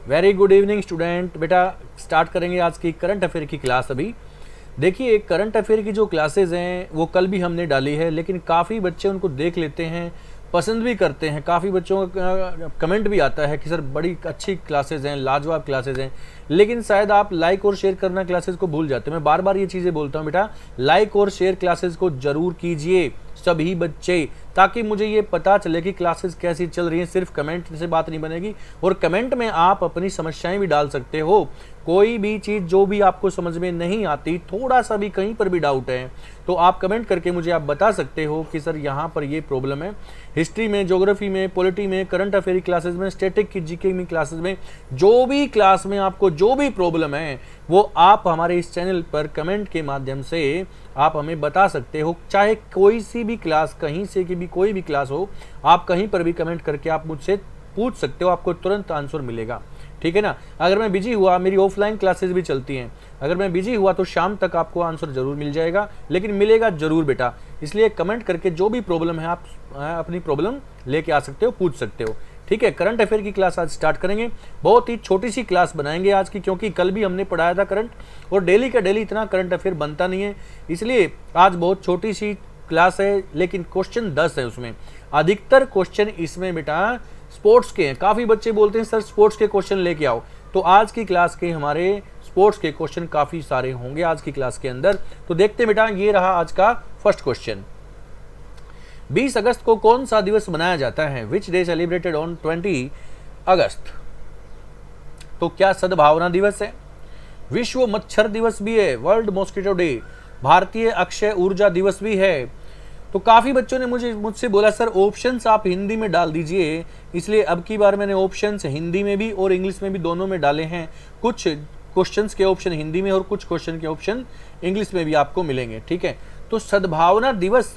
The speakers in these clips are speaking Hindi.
Very good evening student. बेटा स्टार्ट करेंगे आज की करंट अफेयर की क्लास। अभी देखिए, करंट अफेयर की जो क्लासेज हैं वो कल भी हमने डाली है, लेकिन काफ़ी बच्चे उनको देख लेते हैं, पसंद भी करते हैं। काफ़ी बच्चों का कमेंट भी आता है कि सर बड़ी अच्छी क्लासेज हैं, लाजवाब क्लासेज हैं, लेकिन शायद आप लाइक और शेयर करना क्लासेस को भूल जाते हैं। मैं बार बार ये चीज़ें बोलता हूँ, बेटा लाइक और शेयर क्लासेस को ज़रूर कीजिए सभी बच्चे, ताकि मुझे ये पता चले कि क्लासेस कैसी चल रही हैं। सिर्फ कमेंट से बात नहीं बनेगी, और कमेंट में आप अपनी समस्याएं भी डाल सकते हो। कोई भी चीज़ जो भी आपको समझ में नहीं आती, थोड़ा सा भी कहीं पर भी डाउट है, तो आप कमेंट करके मुझे आप बता सकते हो कि सर यहाँ पर ये प्रॉब्लम है। हिस्ट्री में, ज्योग्राफी में, पॉलिटी में, करंट अफेयर क्लासेस में, स्टैटिक की जीके में क्लासेस में, जो भी क्लास में आपको जो भी प्रॉब्लम है वो आप हमारे इस चैनल पर कमेंट के माध्यम से आप हमें बता सकते हो। चाहे कोई सी भी क्लास, कहीं से की भी कोई भी क्लास हो, आप कहीं पर भी कमेंट करके आप मुझसे पूछ सकते हो, आपको तुरंत आंसर मिलेगा। ठीक है ना। अगर मैं बिजी हुआ, मेरी ऑफलाइन क्लासेस भी चलती हैं, अगर मैं बिजी हुआ तो शाम तक आपको आंसर जरूर मिल जाएगा, लेकिन मिलेगा जरूर बेटा। इसलिए कमेंट करके जो भी प्रॉब्लम है आप अपनी प्रॉब्लम लेके आ सकते हो, पूछ सकते हो। ठीक है, करंट अफेयर की क्लास आज स्टार्ट करेंगे। बहुत ही छोटी सी क्लास बनाएंगे आज की, क्योंकि कल भी हमने पढ़ाया था करंट, और डेली का डेली इतना करंट अफेयर बनता नहीं है, इसलिए आज बहुत छोटी सी क्लास है, लेकिन क्वेश्चन 10 है उसमें। अधिकतर क्वेश्चन इसमें बेटा स्पोर्ट्स के हैं। काफ़ी बच्चे बोलते हैं सर स्पोर्ट्स के क्वेश्चन लेके आओ, तो आज की क्लास के हमारे स्पोर्ट्स के क्वेश्चन काफ़ी सारे होंगे आज की क्लास के अंदर। तो देखते हैं बेटा, ये रहा आज का फर्स्ट क्वेश्चन। 20 अगस्त को कौन सा दिवस मनाया जाता है? विच डे सेलिब्रेटेड ऑन 20 अगस्त? तो क्या सद्भावना दिवस है, विश्व मच्छर दिवस भी है, वर्ल्ड मॉस्किटो डे, भारतीय अक्षय ऊर्जा दिवस भी है। तो काफ़ी बच्चों ने मुझसे बोला सर ऑप्शंस आप हिंदी में डाल दीजिए, इसलिए अब की बार मैंने ऑप्शंस हिंदी में भी और इंग्लिश में भी दोनों में डाले हैं। कुछ क्वेश्चंस के ऑप्शन हिंदी में और कुछ क्वेश्चन के ऑप्शन इंग्लिश में भी आपको मिलेंगे। ठीक है, तो सद्भावना दिवस,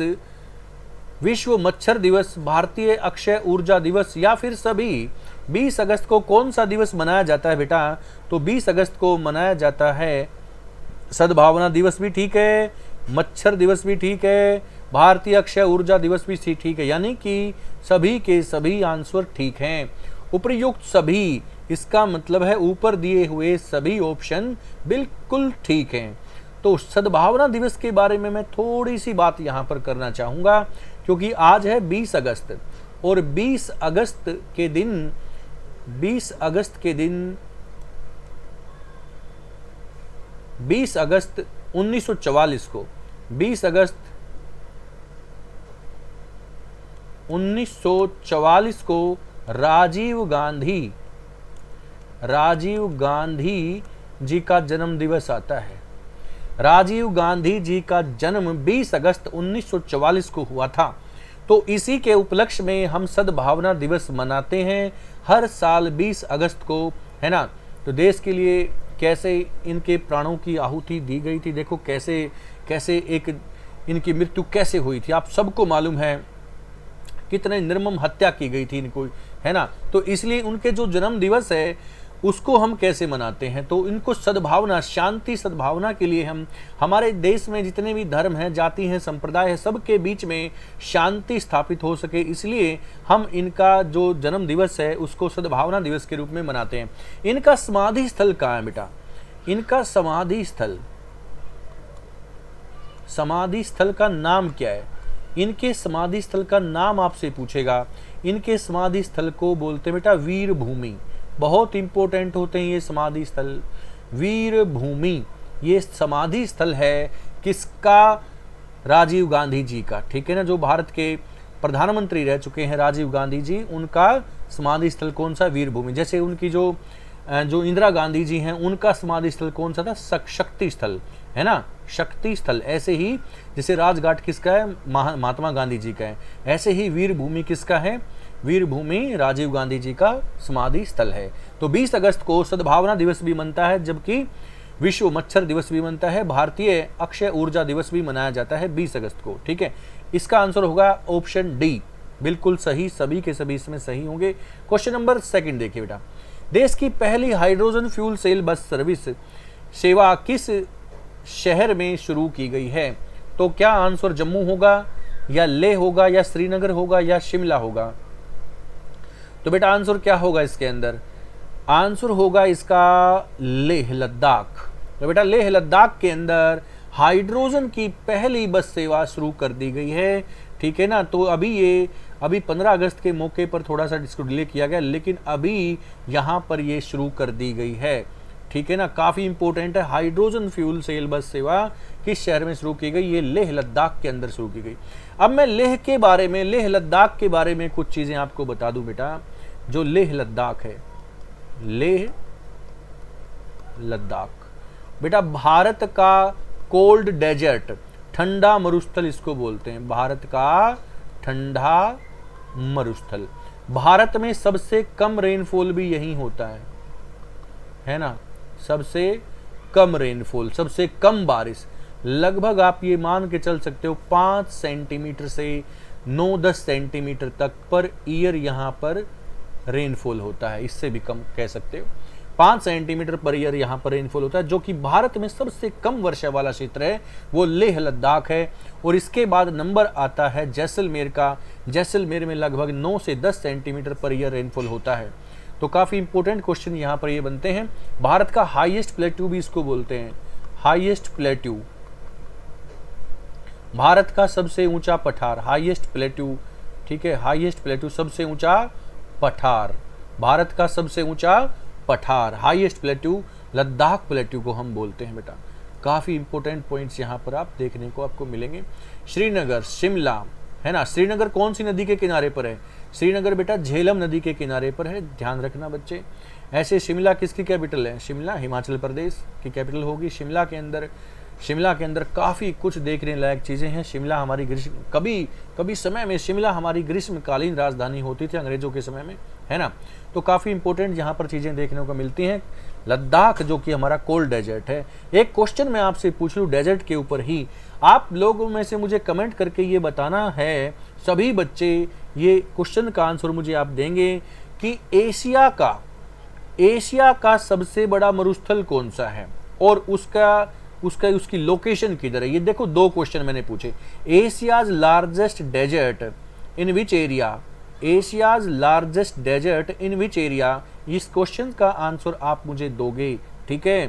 विश्व मच्छर दिवस, भारतीय अक्षय ऊर्जा दिवस, या फिर सभी? 20 अगस्त को कौन सा दिवस मनाया जाता है बेटा? तो 20 अगस्त को मनाया जाता है सद्भावना दिवस भी ठीक है, मच्छर दिवस भी ठीक है, भारतीय अक्षय ऊर्जा दिवस भी ठीक है, यानी कि सभी के सभी आंसर ठीक हैं। उपयुक्त सभी, इसका मतलब है ऊपर दिए हुए सभी ऑप्शन बिल्कुल ठीक हैं। तो सद्भावना दिवस के बारे में मैं थोड़ी सी बात यहाँ पर करना चाहूँगा, क्योंकि आज है 20 अगस्त, और 20 अगस्त के दिन 20 अगस्त 1944 को 20 अगस्त 1944 को राजीव गांधी जी का जन्म दिवस आता है। राजीव गांधी जी का जन्म 20 अगस्त 1944 को हुआ था। तो इसी के उपलक्ष्य में हम सद्भावना दिवस मनाते हैं हर साल 20 अगस्त को, है ना। तो देश के लिए कैसे इनके प्राणों की आहुति दी गई थी, देखो कैसे कैसे एक इनकी मृत्यु कैसे हुई थी, आप सबको मालूम है, कितने निर्मम हत्या की गई थी इनको, है ना। तो इसलिए उनके जो जन्म दिवस है उसको हम कैसे मनाते हैं, तो इनको सद्भावना, शांति सद्भावना के लिए हम, हमारे देश में जितने भी धर्म हैं, जाति हैं, संप्रदाय है, सबके बीच में शांति स्थापित हो सके, इसलिए हम इनका जो जन्म दिवस है उसको सद्भावना दिवस के रूप में मनाते हैं। इनका समाधि स्थल कहाँ है बेटा? इनका समाधि स्थल का नाम क्या है? इनके समाधि स्थल का नाम आपसे पूछेगा। इनके समाधि स्थल को बोलते हैं बेटा वीर भूमि। बहुत इंपॉर्टेंट होते हैं ये समाधि स्थल, वीर भूमि। ये समाधि स्थल है किसका? राजीव गांधी जी का। ठीक है ना, जो भारत के प्रधानमंत्री रह चुके हैं राजीव गांधी जी, उनका समाधि स्थल कौन सा? वीर भूमि। जैसे उनकी जो इंदिरा गांधी जी हैं, उनका समाधि स्थल कौन सा था? शक्ति स्थल, है ना, शक्ति स्थल। ऐसे ही जैसे राजघाट किसका है? महात्मा गांधी जी का है। ऐसे ही वीर भूमि किसका है? वीर भूमि राजीव गांधी जी का समाधि स्थल है। तो 20 अगस्त को सद्भावना दिवस भी मनता है, जबकि विश्व मच्छर दिवस भी मनता है, भारतीय अक्षय ऊर्जा दिवस भी मनाया जाता है 20 अगस्त को। ठीक है, इसका आंसर होगा ऑप्शन डी, बिल्कुल सही, सभी के सभी इसमें सही होंगे। क्वेश्चन नंबर 2 देखिए बेटा, देश की पहली hydrogen fuel cell bus service सेवा किस शहर में शुरू की गई है? तो क्या आंसर जम्मू होगा, या लेह होगा, या श्रीनगर होगा, या शिमला होगा? तो बेटा आंसर क्या होगा इसके अंदर? आंसर होगा इसका लेह लद्दाख। तो बेटा लेह लद्दाख के अंदर हाइड्रोजन की पहली बस सेवा शुरू कर दी गई है, ठीक है ना। तो अभी 15 अगस्त के मौके पर थोड़ा सा इसको डिले किया गया, लेकिन अभी यहाँ पर ये शुरू कर दी गई है, ठीक है ना। काफ़ी इंपॉर्टेंट है, हाइड्रोजन फ्यूल सेल बस सेवा किस शहर में शुरू की गई, ये लेह लद्दाख के अंदर शुरू की गई। अब मैं लेह लद्दाख के बारे में कुछ चीज़ें आपको बता दूं बेटा। जो लेह लद्दाख है, लेह लद्दाख बेटा भारत का कोल्ड डेजर्ट, ठंडा मरुस्थल इसको बोलते हैं, भारत का ठंडा मरुस्थल। भारत में सबसे कम रेनफॉल भी यहीं होता है ना। सबसे कम रेनफॉल, सबसे कम बारिश, लगभग आप ये मान के चल सकते हो 5 सेंटीमीटर से 9-10 सेंटीमीटर तक पर ईयर यहाँ पर रेनफॉल होता है, इससे भी कम कह सकते हो। 5 सेंटीमीटर पर ईयर यहाँ पर रेनफॉल होता है, जो कि भारत में सबसे कम वर्षा वाला क्षेत्र है वो लेह लद्दाख है। और इसके बाद नंबर आता है जैसलमेर का। जैसलमेर में लगभग 9 से 10 सेंटीमीटर पर ईयर रेनफॉल होता है। तो काफ़ी इंपॉर्टेंट क्वेश्चन यहाँ पर ये बनते हैं। भारत का हाईएस्ट प्लेट्यू भी इसको बोलते हैं, हाईएस्ट प्लेट्यू, भारत का सबसे ऊंचा पठार, हाईएस्ट प्लेट्यू, ठीक है, हाईएस्ट प्लेट्यू, सबसे ऊंचा पठार, भारत का सबसे ऊंचा पठार, हाईएस्ट प्लेट्यू लद्दाख प्लेट्यू को हम बोलते हैं बेटा। काफ़ी इंपॉर्टेंट पॉइंट्स यहाँ पर आप देखने को आपको मिलेंगे। श्रीनगर, शिमला, है ना। श्रीनगर कौन सी नदी के किनारे पर है? श्रीनगर बेटा झेलम नदी के किनारे पर है, ध्यान रखना बच्चे। ऐसे शिमला किसकी कैपिटल है? शिमला हिमाचल प्रदेश की कैपिटल होगी। शिमला के अंदर काफ़ी कुछ देखने लायक चीज़ें हैं। शिमला हमारी कभी समय में शिमला हमारी ग्रीष्मकालीन राजधानी होती थी अंग्रेजों के समय में, है ना। तो काफ़ी इंपॉर्टेंट यहाँ पर चीज़ें देखने को मिलती हैं। लद्दाख जो कि हमारा कोल्ड डेजर्ट है। एक क्वेश्चन मैं आपसे पूछ लूँ डेजर्ट के ऊपर ही, आप लोगों में से मुझे कमेंट करके ये बताना है, सभी बच्चे ये क्वेश्चन का आंसर मुझे आप देंगे कि एशिया का सबसे बड़ा मरुस्थल कौन सा है और उसकी लोकेशन किधर है। ये देखो 2 क्वेश्चन मैंने पूछे। Asia's largest desert in which area, Asia's largest desert in which area, इस क्वेश्चन का आंसर आप मुझे दोगे, ठीक है।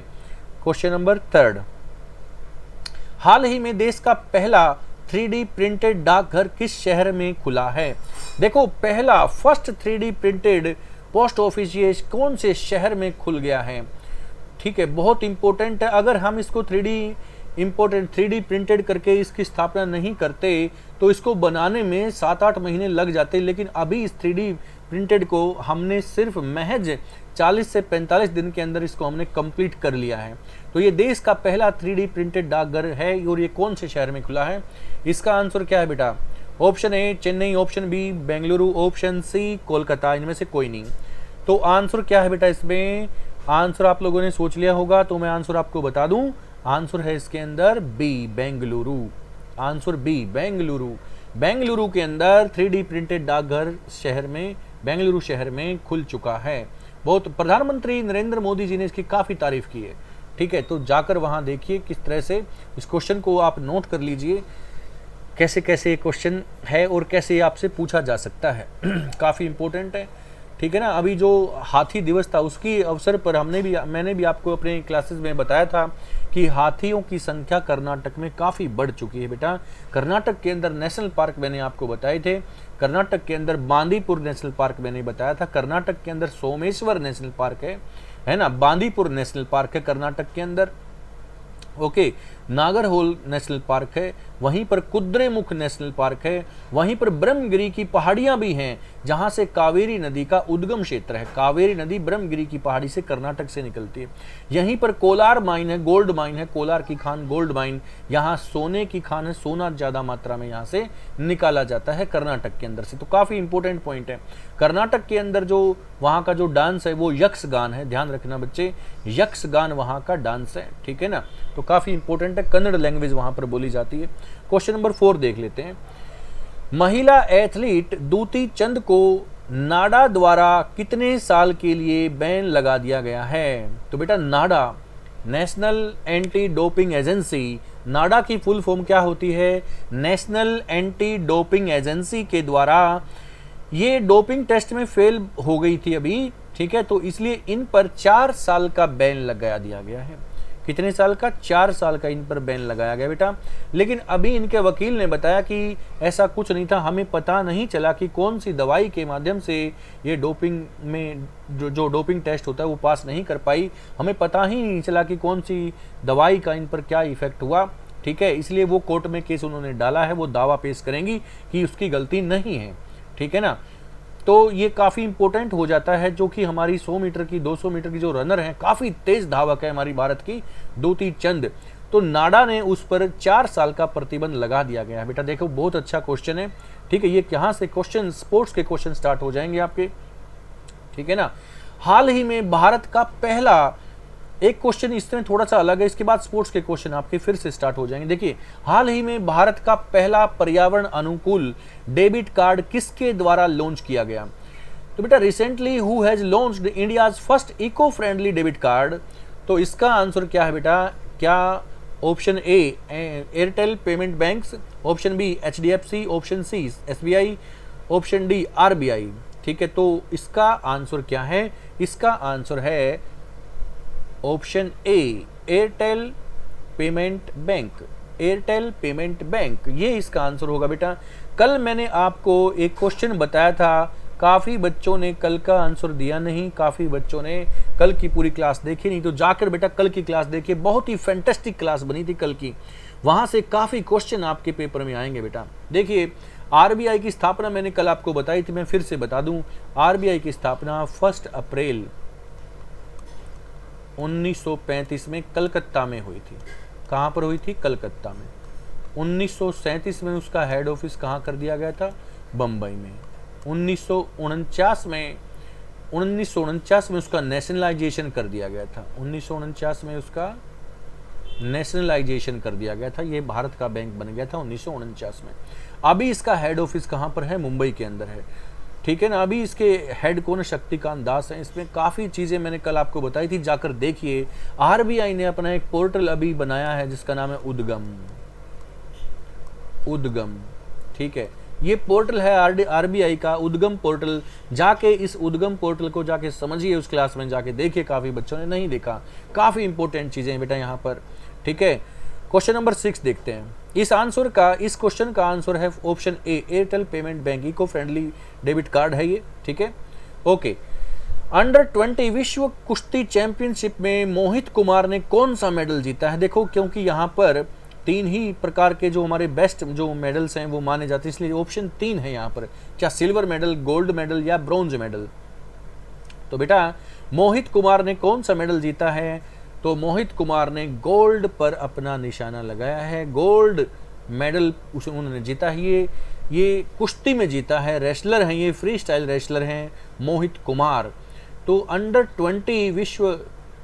क्वेश्चन नंबर 3, हाल ही में देश का पहला 3D प्रिंटेड डाकघर किस शहर में खुला है? देखो पहला first 3D printed post office ये कौन से शहर में खुल गया है, ठीक है, बहुत इंपॉर्टेंट है। अगर हम इसको 3D प्रिंटेड करके इसकी स्थापना नहीं करते तो इसको बनाने में 7-8 महीने लग जाते, लेकिन अभी इस 3D प्रिंटेड को हमने सिर्फ महज 40 से 45 दिन के अंदर इसको हमने कंप्लीट कर लिया है। तो ये देश का पहला 3D प्रिंटेड डाकघर है और ये कौन से शहर में खुला है? इसका आंसर क्या है बेटा? Option A Chennai, option B Bengaluru, option C Kolkata, इनमें से कोई नहीं। तो आंसर क्या है बेटा? इसमें आंसर आप लोगों ने सोच लिया होगा, तो मैं आंसर आपको बता दूं। आंसर है इसके अंदर B Bengaluru, answer B Bengaluru. Bengaluru के अंदर 3D प्रिंटेड डाकघर बेंगलुरु शहर में खुल चुका है। बहुत प्रधानमंत्री नरेंद्र मोदी जी ने इसकी काफ़ी तारीफ की है, ठीक है। तो जाकर वहाँ देखिए किस तरह से इस क्वेश्चन को आप नोट कर लीजिए, कैसे कैसे क्वेश्चन है और कैसे आपसे पूछा जा सकता है। काफ़ी इंपॉर्टेंट है, ठीक है ना। अभी जो हाथी दिवस था उसकी अवसर पर मैंने भी आपको अपने क्लासेस में बताया था कि हाथियों की संख्या कर्नाटक में काफ़ी बढ़ चुकी है बेटा। कर्नाटक के अंदर नेशनल पार्क मैंने आपको बताए थे, कर्नाटक के अंदर बांदीपुर नेशनल पार्क मैंने बताया था, कर्नाटक के अंदर सोमेश्वर नेशनल पार्क है ना, बांदीपुर नेशनल पार्क है कर्नाटक के अंदर, ओके। नागरहोल नेशनल पार्क है, वहीं पर कुद्रेमुख नेशनल पार्क है, वहीं पर ब्रह्मगिरी की पहाड़ियां भी हैं जहां से कावेरी नदी का उद्गम क्षेत्र है। कावेरी नदी ब्रह्मगिरी की पहाड़ी से कर्नाटक से निकलती है। यहीं पर कोलार माइन है, गोल्ड माइन है, कोलार की खान गोल्ड माइन, यहाँ सोने की खान है, सोना ज़्यादा मात्रा में यहाँ से निकाला जाता है कर्नाटक के अंदर से। तो काफ़ी इंपॉर्टेंट पॉइंट है। कर्नाटक के अंदर जो वहाँ का जो डांस है वो यक्षगान है, ध्यान रखना बच्चे, यक्षगान वहाँ का डांस है, ठीक है ना। तो काफ़ी इंपॉर्टेंट है, कन्नड़ लैंग्वेज वहाँ पर बोली जाती है। क्वेश्चन नंबर 4 देख लेते हैं। महिला एथलीट दूती चंद को नाडा द्वारा कितने साल के लिए बैन लगा दिया गया है? तो बेटा नाडा, नेशनल एंटी डोपिंग एजेंसी, नाडा की फुल फॉर्म क्या होती है? नेशनल एंटी डोपिंग एजेंसी के द्वारा ये डोपिंग टेस्ट में फेल हो गई थी अभी ठीक है, तो इसलिए इन पर 4 साल का बैन लगा दिया गया है। कितने साल का? 4 साल का इन पर बैन लगाया गया बेटा। लेकिन अभी इनके वकील ने बताया कि ऐसा कुछ नहीं था, हमें पता नहीं चला कि कौन सी दवाई के माध्यम से ये डोपिंग में जो डोपिंग टेस्ट होता है वो पास नहीं कर पाई, हमें पता ही नहीं चला कि कौन सी दवाई का इन पर क्या इफेक्ट हुआ। ठीक है, इसलिए वो कोर्ट में केस उन्होंने डाला है, वो दावा पेश करेंगी कि उसकी गलती नहीं है। ठीक है ना, तो ये काफ़ी इंपॉर्टेंट हो जाता है, जो कि हमारी 100 मीटर की 200 मीटर की जो रनर हैं, काफ़ी तेज धावक है हमारी भारत की द्युति चंद, तो नाडा ने उस पर 4 साल का प्रतिबंध लगा दिया गया है। बेटा देखो बहुत अच्छा क्वेश्चन है। ठीक है, ये यहाँ से क्वेश्चन स्पोर्ट्स के क्वेश्चन स्टार्ट हो जाएंगे आपके। ठीक है ना, हाल ही में भारत का पहला, एक क्वेश्चन इसमें थोड़ा सा अलग है, इसके बाद स्पोर्ट्स के क्वेश्चन आपके फिर से स्टार्ट हो जाएंगे। देखिए, हाल ही में भारत का पहला पर्यावरण अनुकूल डेबिट कार्ड किसके द्वारा लॉन्च किया गया? तो बेटा recently who has launched India's first eco friendly debit card? तो इसका आंसर क्या है बेटा? क्या option A Airtel payment banks, option B HDFC, option C SBI, option D RBI? ठीक है, तो इसका आंसर क्या है? इसका आंसर है option A Airtel payment bank. Airtel payment bank, ये इसका आंसर होगा बेटा। कल मैंने आपको एक क्वेश्चन बताया था, काफ़ी बच्चों ने कल का आंसर दिया नहीं, काफ़ी बच्चों ने कल की पूरी क्लास देखी नहीं, तो जाकर बेटा कल की क्लास देखिए, बहुत ही फैंटास्टिक क्लास बनी थी कल की, वहाँ से काफ़ी क्वेश्चन आपके पेपर में आएंगे बेटा। देखिए, RBI की स्थापना मैंने कल आपको बताई थी, मैं फिर से बता दूं, RBI की स्थापना 1 अप्रैल 1935 में कलकत्ता में हुई थी। कहाँ पर हुई थी? कलकत्ता में। 1937 में उसका हेड ऑफिस कहाँ कर दिया गया था? बम्बई में। 1949 में उसका नेशनलाइजेशन कर दिया गया था। 1949 में उसका नेशनलाइजेशन कर दिया गया था, ये भारत का बैंक बन गया था 1949 में। अभी इसका हेड ऑफिस कहाँ पर है? मुंबई के अंदर है। ठीक है ना, अभी इसके हेड कौन? शक्तिकांत दास हैं। इसमें काफ़ी चीज़ें मैंने कल आपको बताई थी, जाकर देखिए। RBI ने अपना एक पोर्टल अभी बनाया है जिसका नाम है उद्गम। ठीक है, ये पोर्टल है RBI का उद्गम पोर्टल। जाके इस उद्गम पोर्टल को जाके समझिए, उस क्लास में जाके देखिए, काफ़ी बच्चों ने नहीं देखा, काफ़ी इंपॉर्टेंट चीज़ें हैं बेटा यहाँ पर। ठीक है, क्वेश्चन नंबर 6 देखते हैं। इस क्वेश्चन का आंसर है option A Airtel payment bank eco friendly debit card है ये। ठीक है, ओके। अंडर 20 विश्व कुश्ती चैंपियनशिप में मोहित कुमार ने कौन सा मेडल जीता है? देखो, क्योंकि यहाँ पर 3 ही प्रकार के जो हमारे बेस्ट जो मेडल्स हैं वो माने जाते हैं, इसलिए ऑप्शन 3 है यहाँ पर। क्या सिल्वर मेडल, गोल्ड मेडल या ब्रॉन्ज मेडल? तो बेटा मोहित कुमार ने कौन सा मेडल जीता है? तो मोहित कुमार ने गोल्ड पर अपना निशाना लगाया है, गोल्ड मेडल उन्होंने जीता है। ये कुश्ती में जीता है, रेसलर हैं, ये फ्री स्टाइल रेसलर हैं मोहित कुमार। तो अंडर 20 विश्व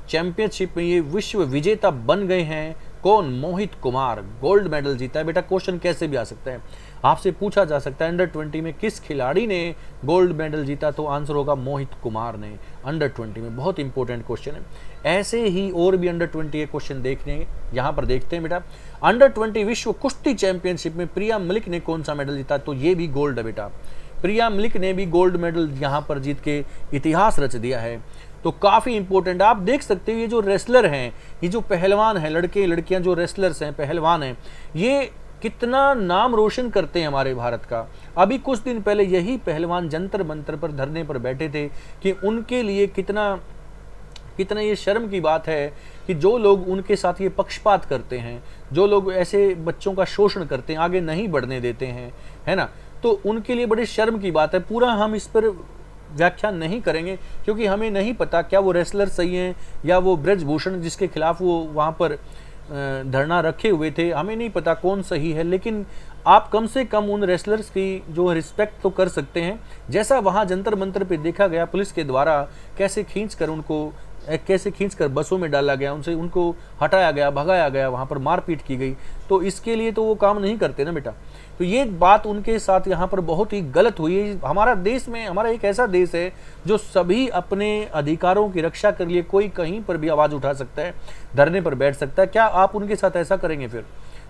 चैंपियनशिप में ये विश्व विजेता बन गए हैं। कौन? मोहित कुमार, गोल्ड मेडल जीता है। बेटा क्वेश्चन कैसे भी आ सकता है, आपसे पूछा जा सकता है अंडर 20 में किस खिलाड़ी ने गोल्ड मेडल जीता, तो आंसर होगा मोहित कुमार ने अंडर 20 में। बहुत इंपॉर्टेंट क्वेश्चन है। ऐसे ही और भी अंडर 20 के क्वेश्चन देखने यहाँ पर देखते हैं बेटा। अंडर 20 विश्व कुश्ती चैंपियनशिप में प्रिया मलिक ने कौन सा मेडल जीता? तो ये भी गोल्ड है बेटा। प्रिया मलिक ने भी गोल्ड मेडल यहाँ पर जीत के इतिहास रच दिया है। तो काफ़ी इंपॉर्टेंट, आप देख सकते हो ये जो रेसलर हैं, ये जो पहलवान हैं, लड़के लड़कियां जो रेसलर्स हैं, पहलवान हैं, ये कितना नाम रोशन करते हैं हमारे भारत का। अभी कुछ दिन पहले यही पहलवान जंतर मंतर पर धरने पर बैठे थे कि उनके लिए कितना ये शर्म की बात है कि जो लोग उनके साथ ये पक्षपात करते हैं, जो लोग ऐसे बच्चों का शोषण करते हैं, आगे नहीं बढ़ने देते हैं, है ना, तो उनके लिए बड़ी शर्म की बात है। पूरा हम इस पर व्याख्यान नहीं करेंगे क्योंकि हमें नहीं पता क्या वो रेसलर सही हैं या वो ब्रजभूषण जिसके खिलाफ वो वहाँ पर धरना रखे हुए थे, हमें नहीं पता कौन सही है। लेकिन आप कम से कम उन रेसलर्स की जो रिस्पेक्ट तो कर सकते हैं, जैसा वहाँ जंतर मंतर पे देखा गया पुलिस के द्वारा कैसे खींचकर बसों में डाला गया, उनको हटाया गया, भगाया गया, वहाँ पर मारपीट की गई, तो इसके लिए तो वो काम नहीं करते ना बेटा। तो ये बात उनके साथ यहाँ पर बहुत ही गलत हुई है। हमारा एक ऐसा देश है जो सभी अपने अधिकारों की रक्षा के लिए कोई कहीं पर भी आवाज़ उठा सकता है, धरने पर बैठ सकता है। क्या आप उनके साथ ऐसा करेंगे फिर?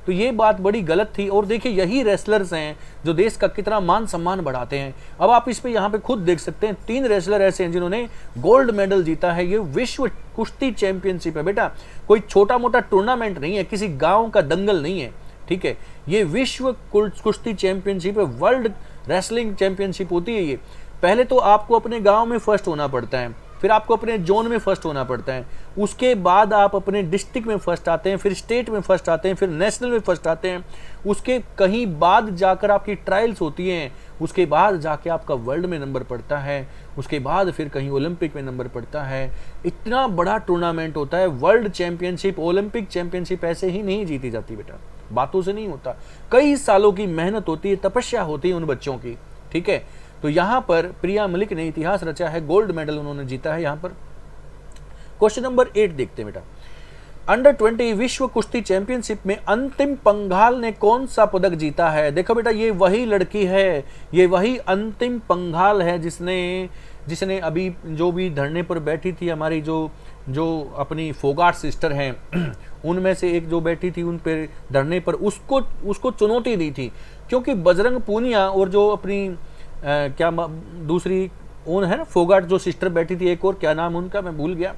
तो ये बात बड़ी गलत थी। और देखिए यही रेसलर्स हैं जो देश का कितना मान सम्मान बढ़ाते हैं। अब आप इस पे यहाँ पे खुद देख सकते हैं 3 रेसलर ऐसे हैं जिन्होंने गोल्ड मेडल जीता है। ये विश्व कुश्ती चैंपियनशिप है बेटा, कोई छोटा मोटा टूर्नामेंट नहीं है, किसी गाँव का दंगल नहीं है, ठीक है। ये विश्व कुश्ती चैंपियनशिप है, वर्ल्ड रेसलिंग चैंपियनशिप होती है ये। पहले तो आपको अपने गांव में फर्स्ट होना पड़ता है, फिर आपको अपने जोन में फर्स्ट होना पड़ता है, उसके बाद आप अपने डिस्ट्रिक्ट में फर्स्ट आते हैं, फिर स्टेट में फर्स्ट आते हैं, फिर नेशनल में फर्स्ट आते हैं, उसके कहीं बाद जाकर आपकी ट्रायल्स होती हैं, उसके बाद जाके आपका वर्ल्ड में नंबर पड़ता है, उसके बाद फिर कहीं ओलंपिक में नंबर पड़ता है। इतना बड़ा टूर्नामेंट होता है वर्ल्ड चैंपियनशिप। ओलंपिक चैंपियनशिप ऐसे ही नहीं जीती जाती बेटा, बातों से नहीं होता, कई सालों की मेहनत होती है, तपस्या होती है उन बच्चों की, ठीक है। तो यहां पर प्रिया मलिक ने इतिहास रचा है, गोल्ड मेडल उन्होंने जीता है। यहां पर क्वेश्चन नंबर 8 देखते हैं बेटा। अंडर 20 विश्व कुश्ती चैंपियनशिप में अंतिम पंघाल ने कौन सा पदक जीता है? देखो बेटा ये वही लड़की है, ये वही अंतिम पंघाल है जिसने अभी जो भी धरने पर बैठी थी, हमारी जो अपनी फोगाट सिस्टर हैं उनमें से एक जो बैठी थी उन पर धरने पर, उसको चुनौती दी थी। क्योंकि बजरंग पूनिया और जो अपनी क्या दूसरी उन है ना फोगाट जो सिस्टर बैठी थी, एक और क्या नाम उनका मैं भूल गया,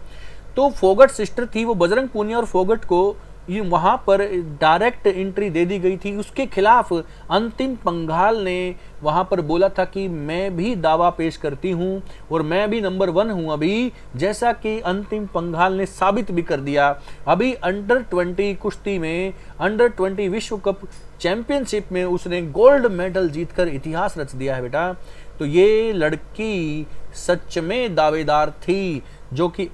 तो फोगट सिस्टर थी, वो बजरंग पूनिया और फोगट को ये वहाँ पर डायरेक्ट एंट्री दे दी गई थी। उसके खिलाफ अंतिम पंघाल ने वहाँ पर बोला था कि मैं भी दावा पेश करती हूँ और मैं भी नंबर 1 हूँ अभी, जैसा कि अंतिम पंघाल ने साबित भी कर दिया। अभी अंडर 20 कुश्ती में, अंडर 20 विश्व कप चैंपियनशिप में उसने गोल्ड मेडल जीतकर इतिहास रच दिया है बेटा। तो ये लड़की सच में दावेदार थी, जो कि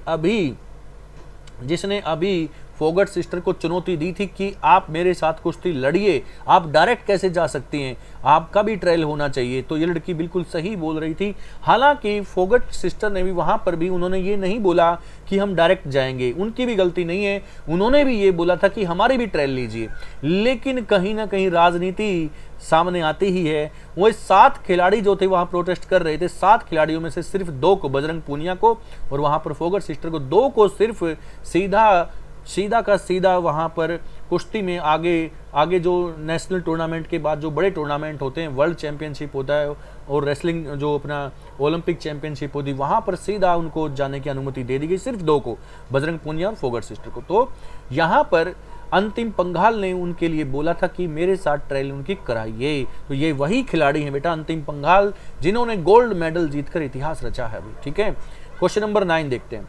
जिसने अभी फोगट सिस्टर को चुनौती दी थी कि आप मेरे साथ कुश्ती लड़िए, आप डायरेक्ट कैसे जा सकती हैं, आपका भी ट्रायल होना चाहिए। तो ये लड़की बिल्कुल सही बोल रही थी। हालांकि फोगट सिस्टर ने भी वहां पर भी उन्होंने ये नहीं बोला कि हम डायरेक्ट जाएंगे, उनकी भी गलती नहीं है, उन्होंने भी ये बोला था कि हमारी भी ट्रायल लीजिए। लेकिन कहीं ना कहीं राजनीति सामने आती ही है। वो 7 खिलाड़ी जो थे वहां प्रोटेस्ट कर रहे थे, 7 खिलाड़ियों में से सिर्फ 2 को, बजरंग पूनिया को और वहां पर फोगट सिस्टर को, 2 को सिर्फ सीधा का सीधा वहां पर कुश्ती में आगे जो नेशनल टूर्नामेंट के बाद जो बड़े टूर्नामेंट होते हैं, वर्ल्ड चैंपियनशिप होता है और रेसलिंग जो अपना ओलंपिक चैंपियनशिप होती है, वहां पर सीधा उनको जाने की अनुमति दे दी गई, सिर्फ 2 को, बजरंग पूनिया और फोगट सिस्टर को। तो यहाँ पर अंतिम पंघाल ने उनके लिए बोला था कि मेरे साथ ट्रायल उनकी कराइए। तो ये वही खिलाड़ी हैं बेटा अंतिम पंघाल, जिन्होंने गोल्ड मेडल जीतकर इतिहास रचा है अभी, ठीक है। क्वेश्चन नंबर 9 देखते हैं।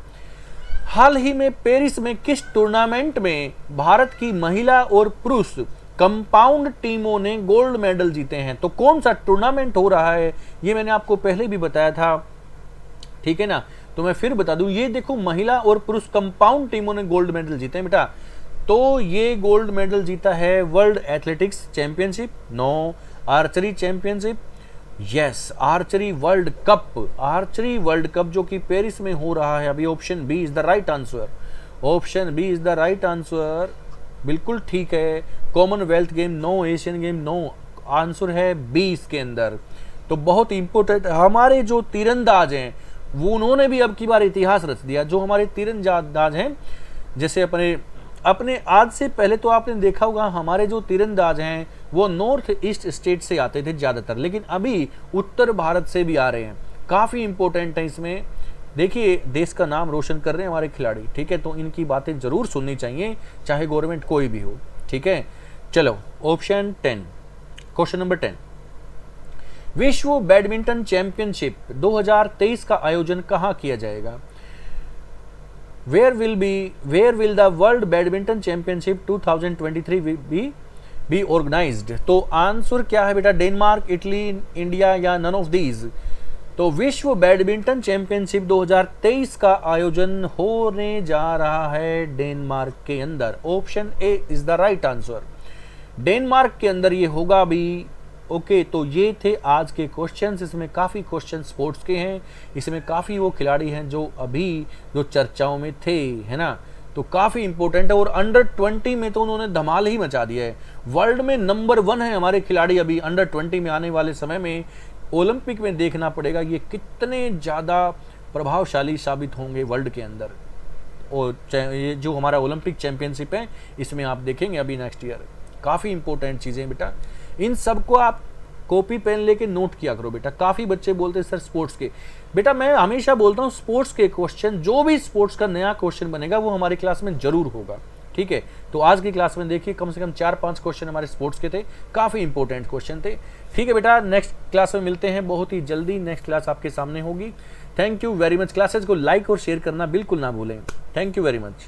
हाल ही में पेरिस में किस टूर्नामेंट में भारत की महिला और पुरुष कंपाउंड टीमों ने गोल्ड मेडल जीते हैं? तो कौन सा टूर्नामेंट हो रहा है ये मैंने आपको पहले भी बताया था, ठीक है ना। तो मैं फिर बता दूं, ये देखो महिला और पुरुष कंपाउंड टीमों ने गोल्ड मेडल जीते हैं बेटा। तो ये गोल्ड मेडल जीता है world athletics championship, no. Archery championship, yes, archery world cup जो कि पेरिस में हो रहा है अभी। Option B is the right answer, option B is the right answer, बिल्कुल ठीक है। Commonwealth game no, Asian game no, answer है बी इसके अंदर। तो बहुत इंपॉर्टेंट, हमारे जो तीरंदाज हैं वो उन्होंने भी अब की बार इतिहास रच दिया। जो हमारे तीरंदाज हैं, जैसे अपने आज से पहले तो आपने देखा होगा हमारे जो तीरंदाज हैं वो नॉर्थ ईस्ट स्टेट से आते थे ज़्यादातर, लेकिन अभी उत्तर भारत से भी आ रहे हैं। काफ़ी इंपॉर्टेंट है इसमें, देखिए देश का नाम रोशन कर रहे हैं हमारे खिलाड़ी, ठीक है। तो इनकी बातें ज़रूर सुननी चाहिए, चाहे गवर्नमेंट कोई भी हो, ठीक है। चलो ऑप्शन 10, क्वेश्चन नंबर 10। विश्व बैडमिंटन चैंपियनशिप 2023 का आयोजन कहाँ किया जाएगा? Where will the World Badminton Championship 2023 be organized? तो आंसर क्या है बेटा? डेनमार्क, इटली, इंडिया या नन ऑफ दीज? तो विश्व बैडमिंटन चैंपियनशिप 2023 का आयोजन होने जा रहा है डेनमार्क के अंदर। Option A is the right answer, Denmark के अंदर ये होगा अभी। ओके, तो ये थे आज के क्वेश्चंस। इसमें काफ़ी क्वेश्चन स्पोर्ट्स के हैं, इसमें काफ़ी वो खिलाड़ी हैं जो अभी जो चर्चाओं में थे, है ना। तो काफ़ी इंपॉर्टेंट है। और अंडर 20 में तो उन्होंने धमाल ही मचा दिया है, वर्ल्ड में नंबर 1 है हमारे खिलाड़ी अभी अंडर 20 में। आने वाले समय में ओलंपिक में देखना पड़ेगा ये कितने ज़्यादा प्रभावशाली साबित होंगे वर्ल्ड के अंदर। और ये जो हमारा ओलंपिक चैंपियनशिप है इसमें आप देखेंगे अभी नेक्स्ट ईयर। काफ़ी इंपॉर्टेंट चीज़ें बेटा, इन सबको आप कॉपी पेन लेके नोट किया करो बेटा। काफ़ी बच्चे बोलते हैं सर स्पोर्ट्स के, बेटा मैं हमेशा बोलता हूँ स्पोर्ट्स के क्वेश्चन, जो भी स्पोर्ट्स का नया क्वेश्चन बनेगा वो हमारी क्लास में जरूर होगा, ठीक है। तो आज की क्लास में देखिए कम से कम 4-5 क्वेश्चन हमारे स्पोर्ट्स के थे, काफ़ी इंपॉर्टेंट क्वेश्चन थे, ठीक है बेटा। नेक्स्ट क्लास में मिलते हैं बहुत ही जल्दी, नेक्स्ट क्लास आपके सामने होगी। Thank you very much. Classes को लाइक और शेयर करना बिल्कुल ना भूलें। Thank you very much.